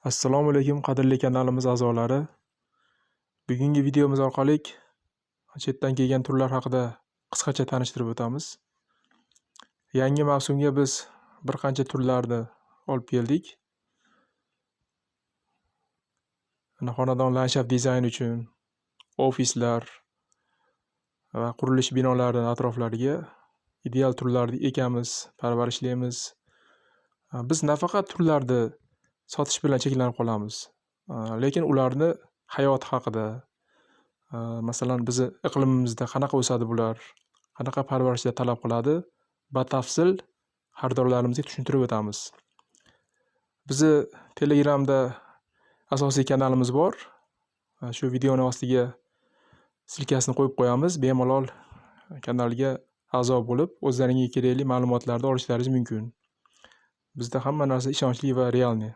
Assalomu alaykum qadrli kanalimiz a'zolari. Bugungi videomiz orqali chetdan kelgan turlar haqida qisqacha tanishtirib o'tamiz. Yangi mavsumga biz bir qancha turlarni olib keldik. Xonadon landshaft dizayn uchun, ofislar va qurilish binolarining atroflariga ideal turlarni ekamiz, parvarishlaymiz. Biz nafaqat turlarni sotish bilan cheklanib qolamiz, lekin ularni hayoti haqida, masalan bizni iqlimimizda qanaqa o'sadi bular, qanaqa parvarishlar talab qiladi, batafsil xaridorlarimizga tushuntirib o'tamiz. Bizni Telegramda asosiy kanalimiz bor. Shu videoni ostiga silkasini qo'yib qo'yamiz. Bemalol kanalga a'zo bo'lib, o'zlaringizga kerakli ma'lumotlarni olishlaringiz mumkin. Bizda hamma narsa ishonchli va realniy.